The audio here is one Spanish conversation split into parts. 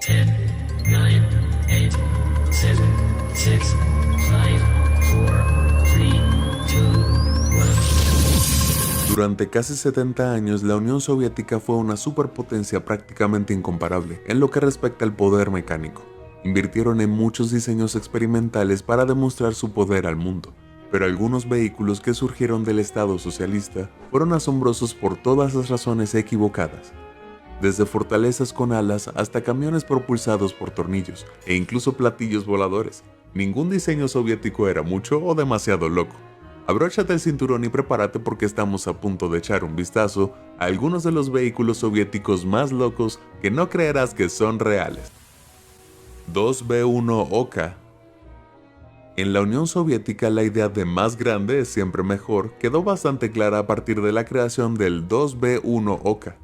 10, 9, 8, 7, 6, 5, 4, 3, 2, 1. Durante casi 70 años, la Unión Soviética fue una superpotencia prácticamente incomparable en lo que respecta al poder mecánico. Invirtieron en muchos diseños experimentales para demostrar su poder al mundo, pero algunos vehículos que surgieron del Estado socialista fueron asombrosos por todas las razones equivocadas. Desde fortalezas con alas hasta camiones propulsados por tornillos e incluso platillos voladores, ningún diseño soviético era mucho o demasiado loco. Abróchate el cinturón y prepárate porque estamos a punto de echar un vistazo a algunos de los vehículos soviéticos más locos que no creerás que son reales. 2B1 Oka. En la Unión Soviética la idea de más grande es siempre mejor quedó bastante clara a partir de la creación del 2B1 Oka.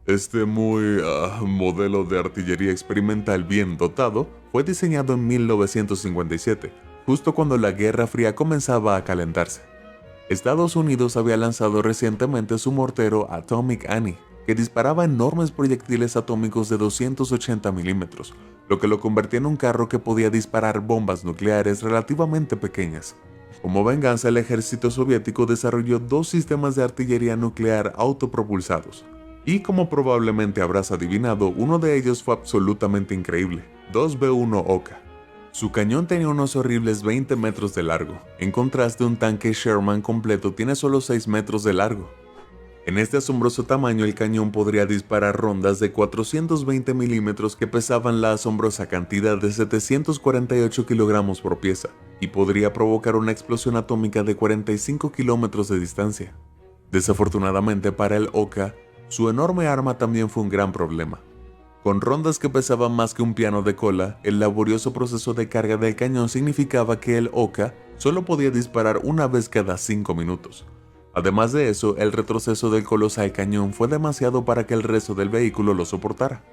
Este modelo de artillería experimental bien dotado fue diseñado en 1957, justo cuando la Guerra Fría comenzaba a calentarse. Estados Unidos había lanzado recientemente su mortero Atomic Annie, que disparaba enormes proyectiles atómicos de 280 milímetros, lo que lo convertía en un carro que podía disparar bombas nucleares relativamente pequeñas. Como venganza, el ejército soviético desarrolló dos sistemas de artillería nuclear autopropulsados. Y como probablemente habrás adivinado, uno de ellos fue absolutamente increíble, 2B1 Oka. Su cañón tenía unos horribles 20 metros de largo, en contraste un tanque Sherman completo tiene solo 6 metros de largo. En este asombroso tamaño el cañón podría disparar rondas de 420 milímetros que pesaban la asombrosa cantidad de 748 kilogramos por pieza, y podría provocar una explosión atómica de 45 kilómetros de distancia. Desafortunadamente para el Oka, su enorme arma también fue un gran problema. Con rondas que pesaban más que un piano de cola, el laborioso proceso de carga del cañón significaba que el Oka solo podía disparar una vez cada 5 minutos. Además de eso, el retroceso del colosal cañón fue demasiado para que el resto del vehículo lo soportara.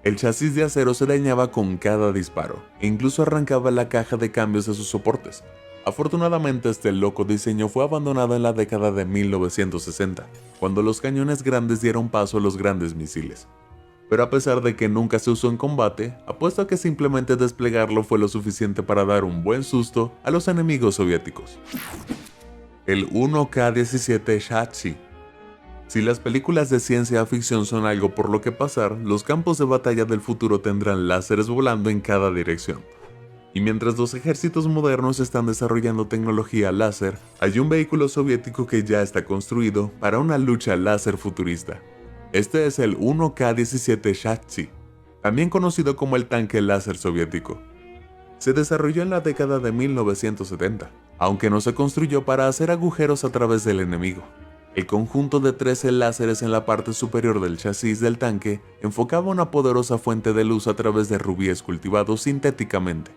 El chasis de acero se dañaba con cada disparo, e incluso arrancaba la caja de cambios de sus soportes. Afortunadamente, este loco diseño fue abandonado en la década de 1960, cuando los cañones grandes dieron paso a los grandes misiles. Pero a pesar de que nunca se usó en combate, apuesto a que simplemente desplegarlo fue lo suficiente para dar un buen susto a los enemigos soviéticos. El 1K-17 Shachi. Si las películas de ciencia ficción son algo por lo que pasar, los campos de batalla del futuro tendrán láseres volando en cada dirección. Y mientras los ejércitos modernos están desarrollando tecnología láser, hay un vehículo soviético que ya está construido para una lucha láser futurista. Este es el 1K-17 Shachi, también conocido como el tanque láser soviético. Se desarrolló en la década de 1970, aunque no se construyó para hacer agujeros a través del enemigo. El conjunto de 13 láseres en la parte superior del chasis del tanque enfocaba una poderosa fuente de luz a través de rubíes cultivados sintéticamente,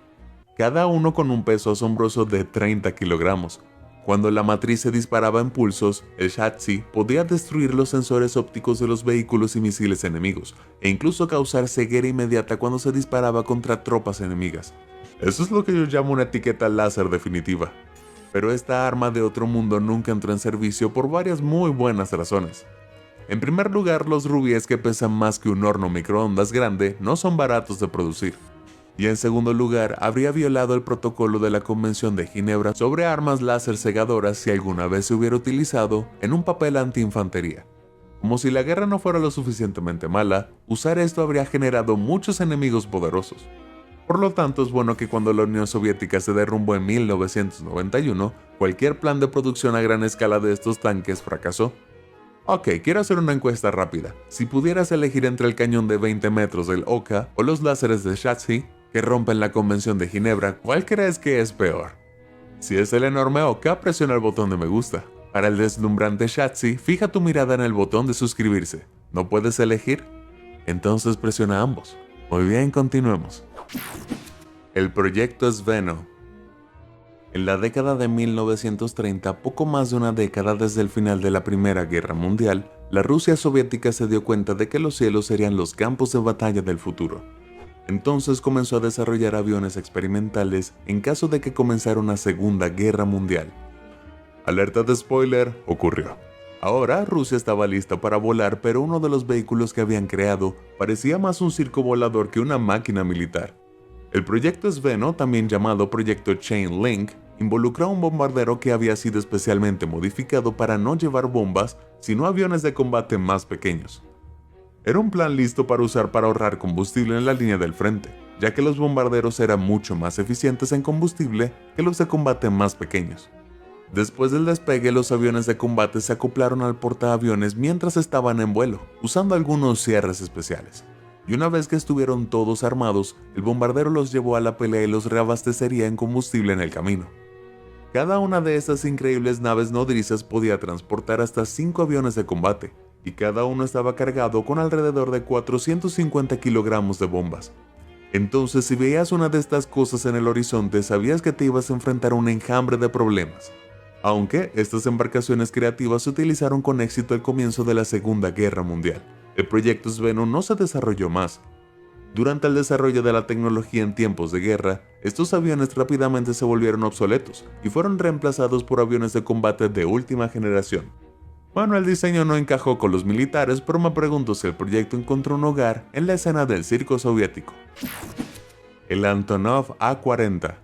cada uno con un peso asombroso de 30 kilogramos. Cuando la matriz se disparaba en pulsos, el Shachi podía destruir los sensores ópticos de los vehículos y misiles enemigos, e incluso causar ceguera inmediata cuando se disparaba contra tropas enemigas. Eso es lo que yo llamo una etiqueta láser definitiva. Pero esta arma de otro mundo nunca entró en servicio por varias muy buenas razones. En primer lugar, los rubíes que pesan más que un horno microondas grande no son baratos de producir. Y en segundo lugar, habría violado el protocolo de la Convención de Ginebra sobre armas láser cegadoras si alguna vez se hubiera utilizado en un papel antiinfantería. Como si la guerra no fuera lo suficientemente mala, usar esto habría generado muchos enemigos poderosos. Por lo tanto, es bueno que cuando la Unión Soviética se derrumbó en 1991, cualquier plan de producción a gran escala de estos tanques fracasó. Ok, quiero hacer una encuesta rápida. Si pudieras elegir entre el cañón de 20 metros del Oka o los láseres de Shachi, que rompen la Convención de Ginebra, ¿cuál crees que es peor? Si es el enorme Oka, presiona el botón de me gusta. Para el deslumbrante Shachi, fija tu mirada en el botón de suscribirse. ¿No puedes elegir? Entonces presiona ambos. Muy bien, continuemos. El proyecto Sveno. En la década de 1930, poco más de una década desde el final de la Primera Guerra Mundial, la Rusia soviética se dio cuenta de que los cielos serían los campos de batalla del futuro. Entonces comenzó a desarrollar aviones experimentales en caso de que comenzara una Segunda Guerra Mundial. Alerta de spoiler, ocurrió. Ahora Rusia estaba lista para volar, pero uno de los vehículos que habían creado parecía más un circo volador que una máquina militar. El proyecto Sveno, también llamado proyecto Chain Link, involucró a un bombardero que había sido especialmente modificado para no llevar bombas, sino aviones de combate más pequeños. Era un plan listo para usar para ahorrar combustible en la línea del frente, ya que los bombarderos eran mucho más eficientes en combustible que los de combate más pequeños. Después del despegue, los aviones de combate se acoplaron al portaaviones mientras estaban en vuelo, usando algunos cierres especiales. Y una vez que estuvieron todos armados, el bombardero los llevó a la pelea y los reabastecería en combustible en el camino. Cada una de estas increíbles naves nodrizas podía transportar hasta 5 aviones de combate, y cada uno estaba cargado con alrededor de 450 kilogramos de bombas. Entonces, si veías una de estas cosas en el horizonte, sabías que te ibas a enfrentar a un enjambre de problemas. Aunque estas embarcaciones creativas se utilizaron con éxito al comienzo de la Segunda Guerra Mundial, el proyecto Sveno no se desarrolló más. Durante el desarrollo de la tecnología en tiempos de guerra, estos aviones rápidamente se volvieron obsoletos y fueron reemplazados por aviones de combate de última generación. Bueno, el diseño no encajó con los militares, pero me pregunto si el proyecto encontró un hogar en la escena del circo soviético. El Antonov A-40.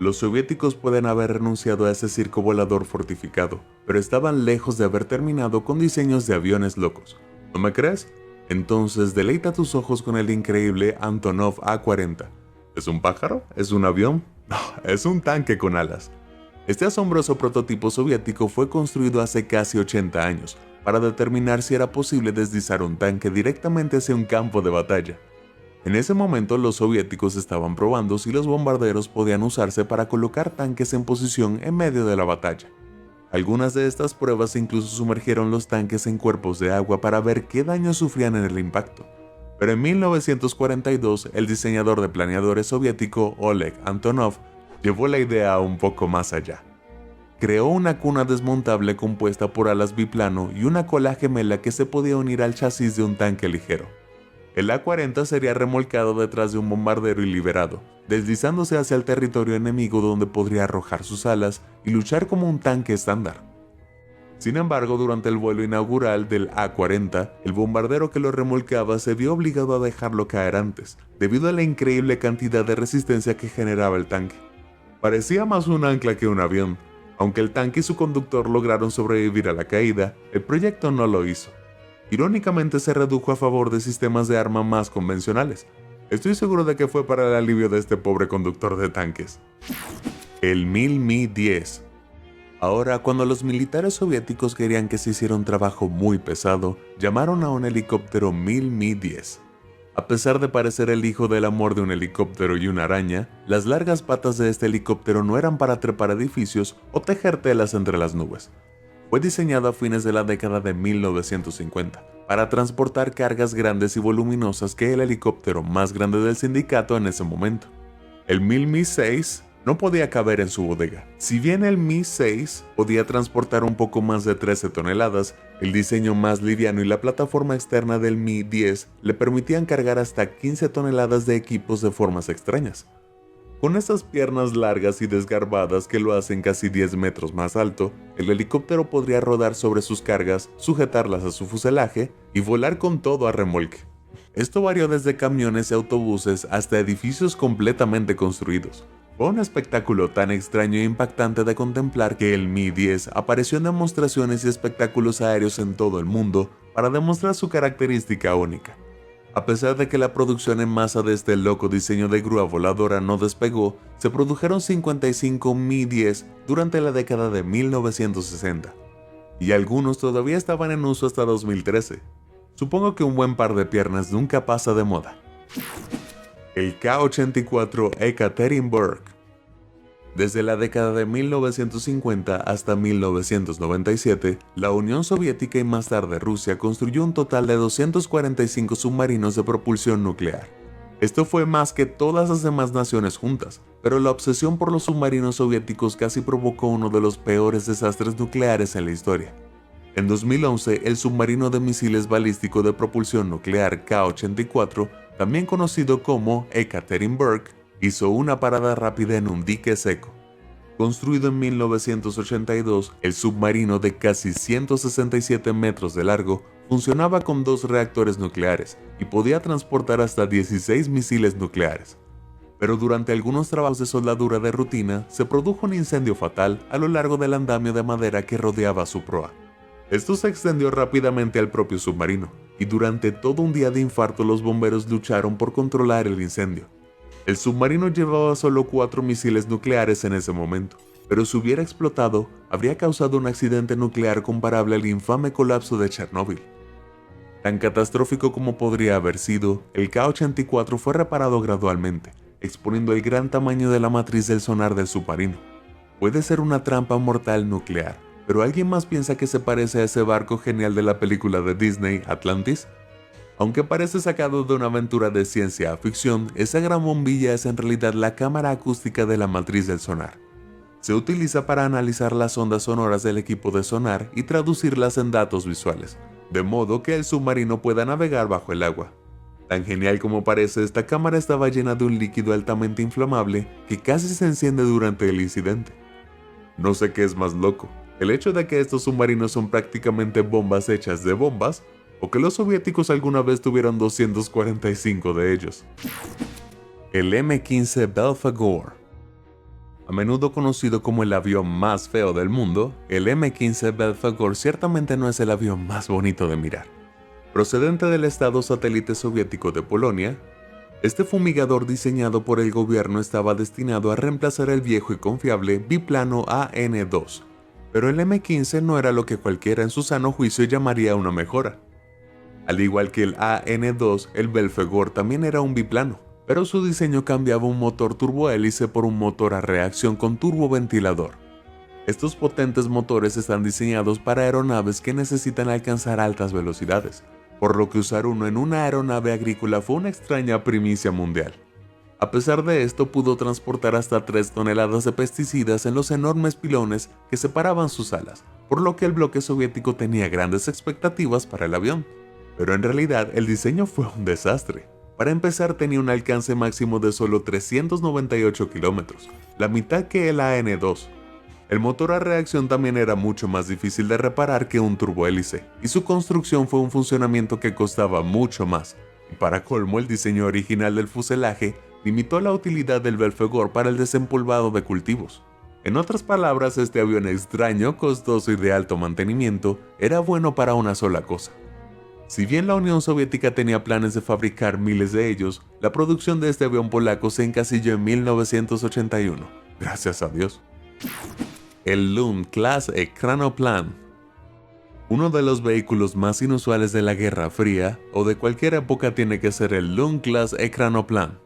Los soviéticos pueden haber renunciado a ese circo volador fortificado, pero estaban lejos de haber terminado con diseños de aviones locos. ¿No me crees? Entonces deleita tus ojos con el increíble Antonov A-40. ¿Es un pájaro? ¿Es un avión? No, es un tanque con alas. Este asombroso prototipo soviético fue construido hace casi 80 años para determinar si era posible deslizar un tanque directamente hacia un campo de batalla. En ese momento los soviéticos estaban probando si los bombarderos podían usarse para colocar tanques en posición en medio de la batalla. Algunas de estas pruebas incluso sumergieron los tanques en cuerpos de agua para ver qué daño sufrían en el impacto. Pero en 1942 el diseñador de planeadores soviético Oleg Antonov llevó la idea un poco más allá. Creó una cuna desmontable compuesta por alas biplano y una cola gemela que se podía unir al chasis de un tanque ligero. El A-40 sería remolcado detrás de un bombardero y liberado, deslizándose hacia el territorio enemigo donde podría arrojar sus alas y luchar como un tanque estándar. Sin embargo, durante el vuelo inaugural del A-40, el bombardero que lo remolcaba se vio obligado a dejarlo caer antes, debido a la increíble cantidad de resistencia que generaba el tanque. Parecía más un ancla que un avión. Aunque el tanque y su conductor lograron sobrevivir a la caída, el proyecto no lo hizo. Irónicamente se redujo a favor de sistemas de arma más convencionales. Estoy seguro de que fue para el alivio de este pobre conductor de tanques. El Mi-10. Ahora, cuando los militares soviéticos querían que se hiciera un trabajo muy pesado, llamaron a un helicóptero Mi-10. A pesar de parecer el hijo del amor de un helicóptero y una araña, las largas patas de este helicóptero no eran para trepar edificios o tejer telas entre las nubes. Fue diseñado a fines de la década de 1950 para transportar cargas grandes y voluminosas que el helicóptero más grande del sindicato en ese momento. El Mi-6 no podía caber en su bodega. Si bien el Mi-6 podía transportar un poco más de 13 toneladas, el diseño más liviano y la plataforma externa del Mi-10 le permitían cargar hasta 15 toneladas de equipos de formas extrañas. Con estas piernas largas y desgarbadas que lo hacen casi 10 metros más alto, el helicóptero podría rodar sobre sus cargas, sujetarlas a su fuselaje y volar con todo a remolque. Esto varió desde camiones y autobuses hasta edificios completamente construidos. Fue un espectáculo tan extraño e impactante de contemplar que el Mi-10 apareció en demostraciones y espectáculos aéreos en todo el mundo para demostrar su característica única. A pesar de que la producción en masa de este loco diseño de grúa voladora no despegó, se produjeron 55 Mi-10 durante la década de 1960, y algunos todavía estaban en uso hasta 2013. Supongo que un buen par de piernas nunca pasa de moda. El Ka-84 Ekaterinburg. Desde la década de 1950 hasta 1997, la Unión Soviética y más tarde Rusia construyó un total de 245 submarinos de propulsión nuclear. Esto fue más que todas las demás naciones juntas, pero la obsesión por los submarinos soviéticos casi provocó uno de los peores desastres nucleares en la historia. En 2011, el submarino de misiles balístico de propulsión nuclear Ka-84, también conocido como Ekaterinburg, hizo una parada rápida en un dique seco. Construido en 1982, el submarino de casi 167 metros de largo funcionaba con 2 reactores nucleares y podía transportar hasta 16 misiles nucleares. Pero durante algunos trabajos de soldadura de rutina se produjo un incendio fatal a lo largo del andamio de madera que rodeaba su proa. Esto se extendió rápidamente al propio submarino, y durante todo un día de infarto los bomberos lucharon por controlar el incendio. El submarino llevaba solo 4 misiles nucleares en ese momento, pero si hubiera explotado, habría causado un accidente nuclear comparable al infame colapso de Chernóbil. Tan catastrófico como podría haber sido, el K-84 fue reparado gradualmente, exponiendo el gran tamaño de la matriz del sonar del submarino. Puede ser una trampa mortal nuclear, pero ¿alguien más piensa que se parece a ese barco genial de la película de Disney, Atlantis? Aunque parece sacado de una aventura de ciencia ficción, esa gran bombilla es en realidad la cámara acústica de la matriz del sonar. Se utiliza para analizar las ondas sonoras del equipo de sonar y traducirlas en datos visuales, de modo que el submarino pueda navegar bajo el agua. Tan genial como parece, esta cámara estaba llena de un líquido altamente inflamable que casi se enciende durante el incidente. No sé qué es más loco, el hecho de que estos submarinos son prácticamente bombas hechas de bombas, o que los soviéticos alguna vez tuvieron 245 de ellos. El M-15 Belphegor. A menudo conocido como el avión más feo del mundo, el M-15 Belphegor ciertamente no es el avión más bonito de mirar. Procedente del estado satélite soviético de Polonia, este fumigador diseñado por el gobierno estaba destinado a reemplazar el viejo y confiable biplano AN-2, pero el M-15 no era lo que cualquiera en su sano juicio llamaría una mejora. Al igual que el AN-2, el Belphegor también era un biplano, pero su diseño cambiaba un motor turbohélice por un motor a reacción con turboventilador. Estos potentes motores están diseñados para aeronaves que necesitan alcanzar altas velocidades, por lo que usar uno en una aeronave agrícola fue una extraña primicia mundial. A pesar de esto, pudo transportar hasta 3 toneladas de pesticidas en los enormes pilones que separaban sus alas, por lo que el bloque soviético tenía grandes expectativas para el avión. Pero en realidad el diseño fue un desastre. Para empezar, tenía un alcance máximo de solo 398 kilómetros, la mitad que el AN-2. El motor a reacción también era mucho más difícil de reparar que un turbohélice, y su construcción fue un funcionamiento que costaba mucho más. Y para colmo, el diseño original del fuselaje limitó la utilidad del Belphegor para el desempolvado de cultivos. En otras palabras, este avión extraño, costoso y de alto mantenimiento, era bueno para una sola cosa. Si bien la Unión Soviética tenía planes de fabricar miles de ellos, la producción de este avión polaco se encasilló en 1981, gracias a Dios. El Lund Class Ekranoplan. Uno de los vehículos más inusuales de la Guerra Fría o de cualquier época tiene que ser el Lund Class Ekranoplan.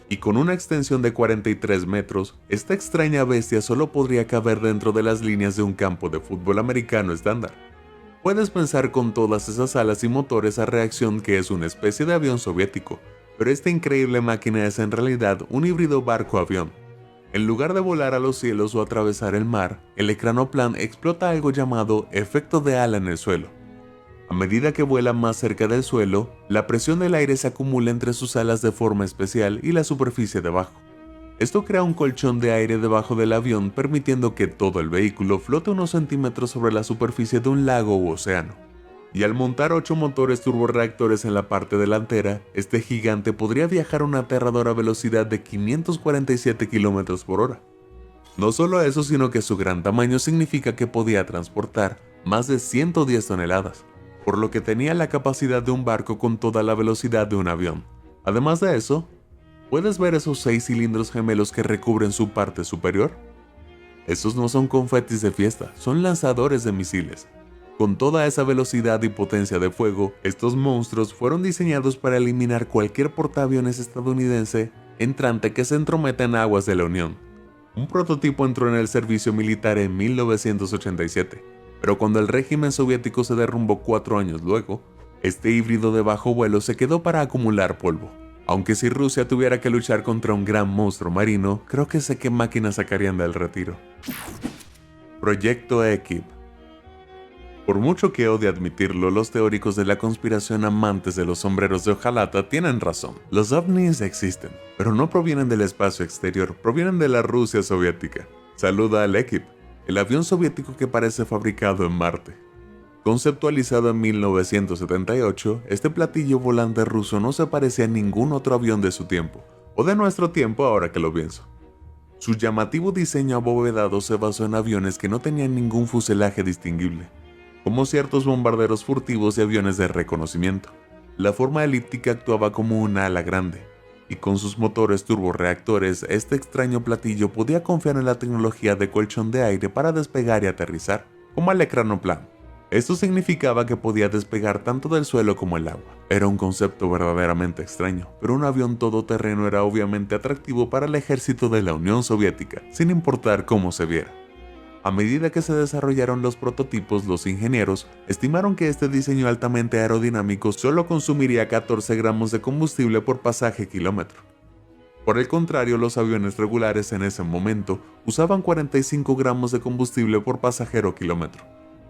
Y con una extensión de 43 metros, esta extraña bestia solo podría caber dentro de las líneas de un campo de fútbol americano estándar. Puedes pensar con todas esas alas y motores a reacción que es una especie de avión soviético, pero esta increíble máquina es en realidad un híbrido barco-avión. En lugar de volar a los cielos o atravesar el mar, el Ekranoplan explota algo llamado efecto de ala en el suelo. A medida que vuela más cerca del suelo, la presión del aire se acumula entre sus alas de forma especial y la superficie debajo. Esto crea un colchón de aire debajo del avión, permitiendo que todo el vehículo flote unos centímetros sobre la superficie de un lago u océano. Y al montar 8 motores turborreactores en la parte delantera, este gigante podría viajar a una aterradora velocidad de 547 km por hora. No solo eso, sino que su gran tamaño significa que podía transportar más de 110 toneladas, por lo que tenía la capacidad de un barco con toda la velocidad de un avión. Además de eso, ¿puedes ver esos 6 cilindros gemelos que recubren su parte superior? Esos no son confetis de fiesta, son lanzadores de misiles. Con toda esa velocidad y potencia de fuego, estos monstruos fueron diseñados para eliminar cualquier portaaviones estadounidense entrante que se entrometa en aguas de la Unión. Un prototipo entró en el servicio militar en 1987, pero cuando el régimen soviético se derrumbó 4 años luego, este híbrido de bajo vuelo se quedó para acumular polvo. Aunque si Rusia tuviera que luchar contra un gran monstruo marino, creo que sé qué máquinas sacarían del retiro. Proyecto Ekip. Por mucho que odie admitirlo, los teóricos de la conspiración amantes de los sombreros de hojalata tienen razón. Los ovnis existen, pero no provienen del espacio exterior, provienen de la Rusia soviética. Saluda al Ekip, el avión soviético que parece fabricado en Marte. Conceptualizado en 1978, este platillo volante ruso no se parece a ningún otro avión de su tiempo, o de nuestro tiempo ahora que lo pienso. Su llamativo diseño abovedado se basó en aviones que no tenían ningún fuselaje distinguible, como ciertos bombarderos furtivos y aviones de reconocimiento. La forma elíptica actuaba como una ala grande, y con sus motores turborreactores, este extraño platillo podía confiar en la tecnología de colchón de aire para despegar y aterrizar, como el ecranoplano. Esto significaba que podía despegar tanto del suelo como el agua. Era un concepto verdaderamente extraño, pero un avión todoterreno era obviamente atractivo para el ejército de la Unión Soviética, sin importar cómo se viera. A medida que se desarrollaron los prototipos, los ingenieros estimaron que este diseño altamente aerodinámico solo consumiría 14 gramos de combustible por pasaje kilómetro. Por el contrario, los aviones regulares en ese momento usaban 45 gramos de combustible por pasajero kilómetro,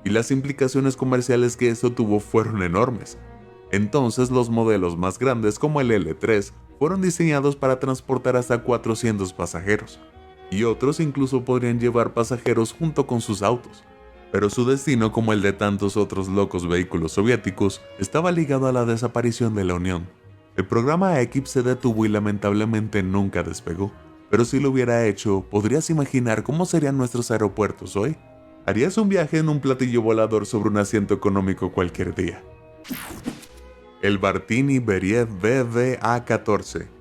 y las implicaciones comerciales que esto tuvo fueron enormes. Entonces, los modelos más grandes como el L3 fueron diseñados para transportar hasta 400 pasajeros, y otros incluso podrían llevar pasajeros junto con sus autos. Pero su destino, como el de tantos otros locos vehículos soviéticos, estaba ligado a la desaparición de la Unión. El programa Ekip se detuvo y lamentablemente nunca despegó, pero si lo hubiera hecho, ¿podrías imaginar cómo serían nuestros aeropuertos hoy? ¿Harías un viaje en un platillo volador sobre un asiento económico cualquier día? El Bartini Beriev BVA-14.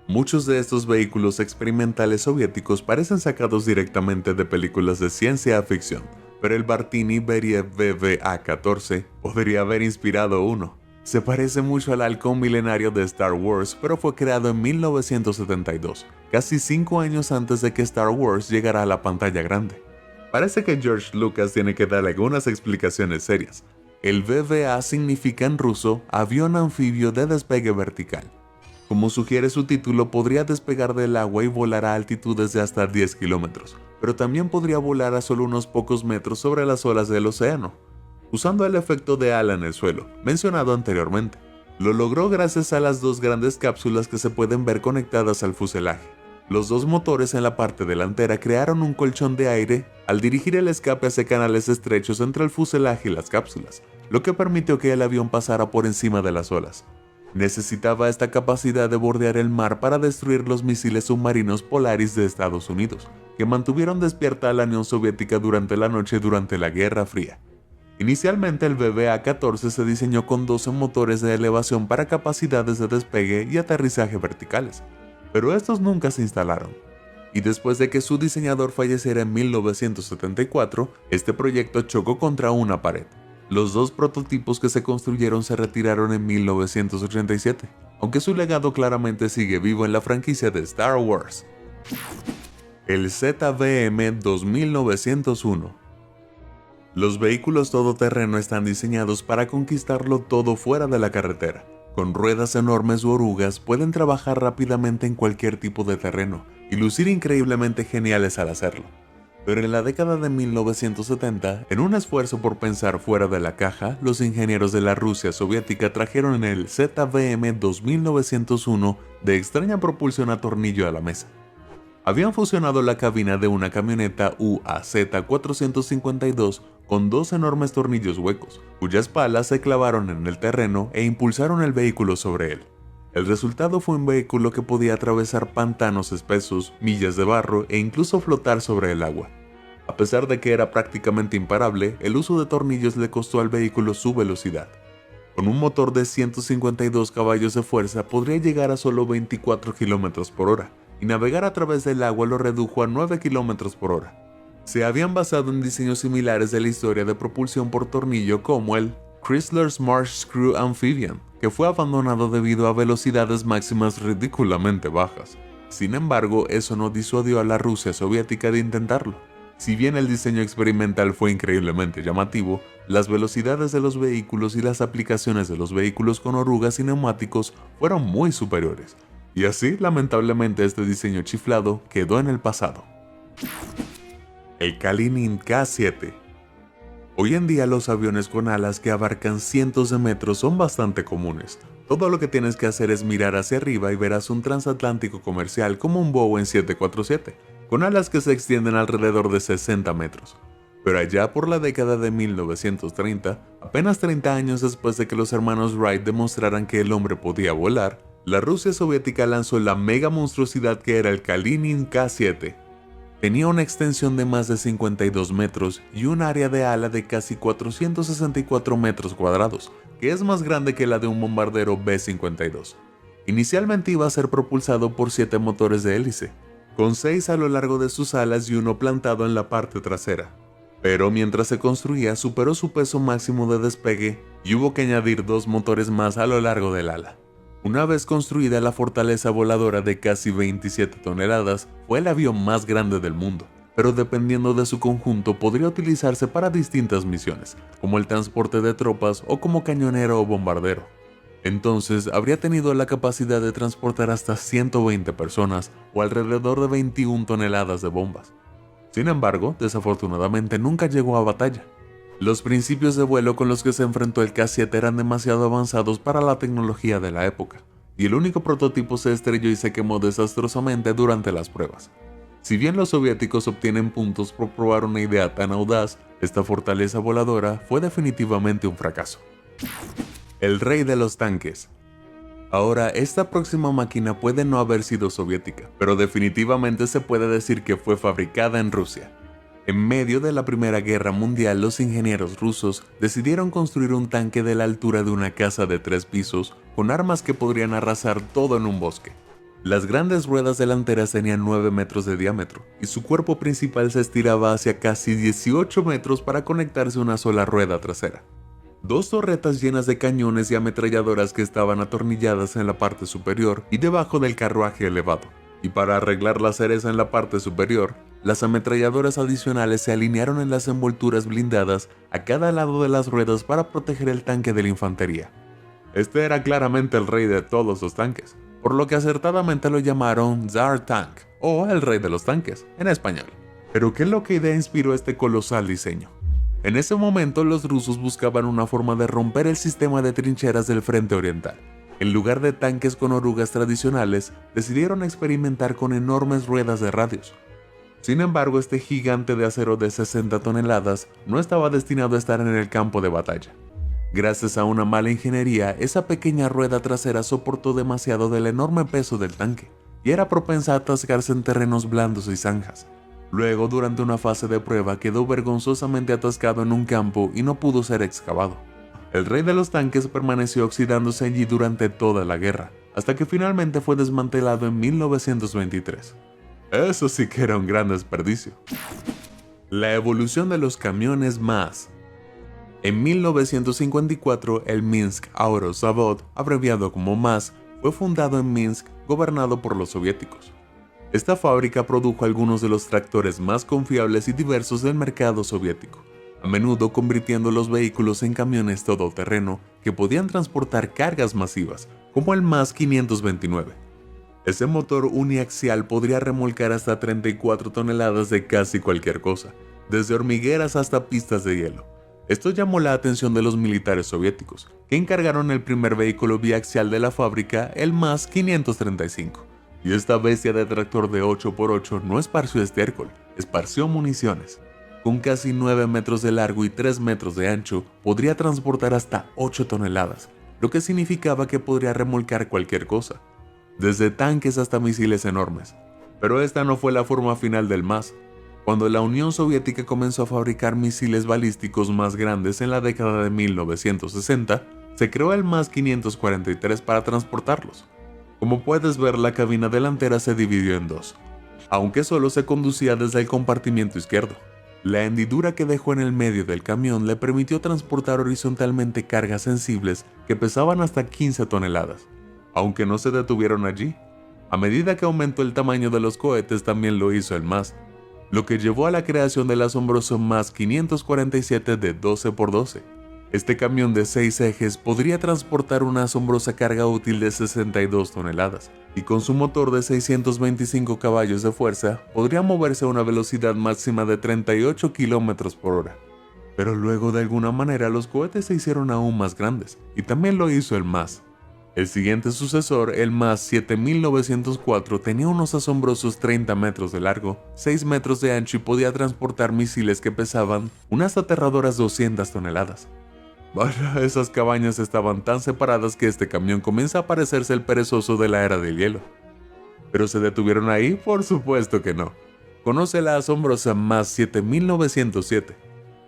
Muchos de estos vehículos experimentales soviéticos parecen sacados directamente de películas de ciencia ficción, pero el Bartini Beriev BVA-14 podría haber inspirado uno. Se parece mucho al halcón milenario de Star Wars, pero fue creado en 1972, casi 5 años antes de que Star Wars llegara a la pantalla grande. Parece que George Lucas tiene que dar algunas explicaciones serias. El BVA significa en ruso avión anfibio de despegue vertical. Como sugiere su título, podría despegar del agua y volar a altitudes de hasta 10 kilómetros, pero también podría volar a solo unos pocos metros sobre las olas del océano, usando el efecto de ala en el suelo, mencionado anteriormente. Lo logró gracias a las dos grandes cápsulas que se pueden ver conectadas al fuselaje. Los dos motores en la parte delantera crearon un colchón de aire al dirigir el escape hacia canales estrechos entre el fuselaje y las cápsulas, lo que permitió que el avión pasara por encima de las olas. Necesitaba esta capacidad de bordear el mar para destruir los misiles submarinos Polaris de Estados Unidos, que mantuvieron despierta a la Unión Soviética durante la noche durante la Guerra Fría. Inicialmente el BVA-14 se diseñó con 12 motores de elevación para capacidades de despegue y aterrizaje verticales, pero estos nunca se instalaron. Y después de que su diseñador falleciera en 1974, este proyecto chocó contra una pared. Los dos prototipos que se construyeron se retiraron en 1987, aunque su legado claramente sigue vivo en la franquicia de Star Wars. El ZBM 2901. Los vehículos todoterreno están diseñados para conquistarlo todo fuera de la carretera. Con ruedas enormes u orugas pueden trabajar rápidamente en cualquier tipo de terreno y lucir increíblemente geniales al hacerlo. Pero en la década de 1970, en un esfuerzo por pensar fuera de la caja, los ingenieros de la Rusia soviética trajeron el ZBM 2901 de extraña propulsión a tornillo a la mesa. Habían fusionado la cabina de una camioneta UAZ-452 con dos enormes tornillos huecos, cuyas palas se clavaron en el terreno e impulsaron el vehículo sobre él. El resultado fue un vehículo que podía atravesar pantanos espesos, millas de barro e incluso flotar sobre el agua. A pesar de que era prácticamente imparable, el uso de tornillos le costó al vehículo su velocidad. Con un motor de 152 caballos de fuerza podría llegar a solo 24 km por hora, y navegar a través del agua lo redujo a 9 km por hora. Se habían basado en diseños similares de la historia de propulsión por tornillo como el Chrysler's Marsh Screw Amphibian, que fue abandonado debido a velocidades máximas ridículamente bajas. Sin embargo, eso no disuadió a la Rusia soviética de intentarlo. Si bien el diseño experimental fue increíblemente llamativo, las velocidades de los vehículos y las aplicaciones de los vehículos con orugas y neumáticos fueron muy superiores, y así, lamentablemente, este diseño chiflado quedó en el pasado. El Kalinin K-7. Hoy en día los aviones con alas que abarcan cientos de metros son bastante comunes. Todo lo que tienes que hacer es mirar hacia arriba y verás un transatlántico comercial como un Boeing 747, con alas que se extienden alrededor de 60 metros. Pero allá por la década de 1930, apenas 30 años después de que los hermanos Wright demostraran que el hombre podía volar, la Rusia soviética lanzó la mega monstruosidad que era el Kalinin K-7. Tenía una extensión de más de 52 metros y un área de ala de casi 464 metros cuadrados, que es más grande que la de un bombardero B-52. Inicialmente iba a ser propulsado por 7 motores de hélice, con 6 a lo largo de sus alas y uno plantado en la parte trasera. Pero mientras se construía superó su peso máximo de despegue y hubo que añadir 2 motores más a lo largo del ala. Una vez construida, la fortaleza voladora de casi 27 toneladas fue el avión más grande del mundo, pero dependiendo de su conjunto podría utilizarse para distintas misiones, como el transporte de tropas o como cañonero o bombardero. Entonces habría tenido la capacidad de transportar hasta 120 personas o alrededor de 21 toneladas de bombas. Sin embargo, desafortunadamente nunca llegó a batalla. Los principios de vuelo con los que se enfrentó el K-7 eran demasiado avanzados para la tecnología de la época, y el único prototipo se estrelló y se quemó desastrosamente durante las pruebas. Si bien los soviéticos obtienen puntos por probar una idea tan audaz, esta fortaleza voladora fue definitivamente un fracaso. El rey de los tanques. Ahora, esta próxima máquina puede no haber sido soviética, pero definitivamente se puede decir que fue fabricada en Rusia. En medio de la Primera Guerra Mundial, los ingenieros rusos decidieron construir un tanque de la altura de una casa de 3 pisos, con armas que podrían arrasar todo en un bosque. Las grandes ruedas delanteras tenían 9 metros de diámetro, y su cuerpo principal se estiraba hacia casi 18 metros para conectarse a una sola rueda trasera. 2 torretas llenas de cañones y ametralladoras que estaban atornilladas en la parte superior y debajo del carruaje elevado. Y para arreglar la cereza en la parte superior, las ametralladoras adicionales se alinearon en las envolturas blindadas a cada lado de las ruedas para proteger el tanque de la infantería. Este era claramente el rey de todos los tanques, por lo que acertadamente lo llamaron Tsar Tank, o el rey de los tanques, en español. Pero ¿qué loca idea inspiró este colosal diseño? En ese momento los rusos buscaban una forma de romper el sistema de trincheras del frente oriental. En lugar de tanques con orugas tradicionales, decidieron experimentar con enormes ruedas de radios. Sin embargo, este gigante de acero de 60 toneladas no estaba destinado a estar en el campo de batalla. Gracias a una mala ingeniería, esa pequeña rueda trasera soportó demasiado del enorme peso del tanque, y era propensa a atascarse en terrenos blandos y zanjas. Luego, durante una fase de prueba, quedó vergonzosamente atascado en un campo y no pudo ser excavado. El rey de los tanques permaneció oxidándose allí durante toda la guerra, hasta que finalmente fue desmantelado en 1923. Eso sí que era un gran desperdicio. La evolución de los camiones MAZ. En 1954, el Minsk Auto Zavod, abreviado como MAZ, fue fundado en Minsk, gobernado por los soviéticos. Esta fábrica produjo algunos de los tractores más confiables y diversos del mercado soviético, a menudo convirtiendo los vehículos en camiones todoterreno que podían transportar cargas masivas, como el MAZ 529. Ese motor uniaxial podría remolcar hasta 34 toneladas de casi cualquier cosa, desde hormigueras hasta pistas de hielo. Esto llamó la atención de los militares soviéticos, que encargaron el primer vehículo biaxial de la fábrica, el MAZ 535. Y esta bestia de tractor de 8x8 no esparció estiércol, esparció municiones. Con casi 9 metros de largo y 3 metros de ancho, podría transportar hasta 8 toneladas, lo que significaba que podría remolcar cualquier cosa, desde tanques hasta misiles enormes. Pero esta no fue la forma final del MAZ. Cuando la Unión Soviética comenzó a fabricar misiles balísticos más grandes en la década de 1960, se creó el MAZ 543 para transportarlos. Como puedes ver, la cabina delantera se dividió en 2, aunque solo se conducía desde el compartimiento izquierdo. La hendidura que dejó en el medio del camión le permitió transportar horizontalmente cargas sensibles que pesaban hasta 15 toneladas, aunque no se detuvieron allí. A medida que aumentó el tamaño de los cohetes, también lo hizo el MAZ, lo que llevó a la creación del asombroso MAZ 547 de 12x12. Este camión de 6 ejes podría transportar una asombrosa carga útil de 62 toneladas, y con su motor de 625 caballos de fuerza, podría moverse a una velocidad máxima de 38 km por hora. Pero luego, de alguna manera, los cohetes se hicieron aún más grandes, y también lo hizo el MAZ. El siguiente sucesor, el MAS 7904, tenía unos asombrosos 30 metros de largo, 6 metros de ancho y podía transportar misiles que pesaban unas aterradoras 200 toneladas. Vaya, esas cabañas estaban tan separadas que este camión comienza a parecerse el perezoso de la era del hielo. ¿Pero se detuvieron ahí? Por supuesto que no. Conoce la asombrosa MAS 7907,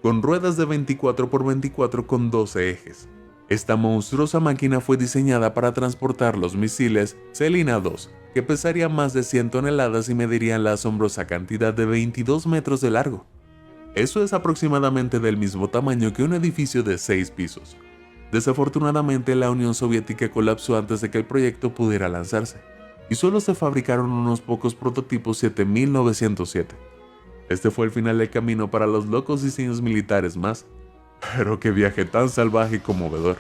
con ruedas de 24 por 24 con 12 ejes. Esta monstruosa máquina fue diseñada para transportar los misiles Selina II, que pesarían más de 100 toneladas y medirían la asombrosa cantidad de 22 metros de largo. Eso es aproximadamente del mismo tamaño que un edificio de 6 pisos. Desafortunadamente, la Unión Soviética colapsó antes de que el proyecto pudiera lanzarse, y solo se fabricaron unos pocos prototipos 7907. Este fue el final del camino para los locos diseños militares MAS. Pero qué viaje tan salvaje y conmovedor.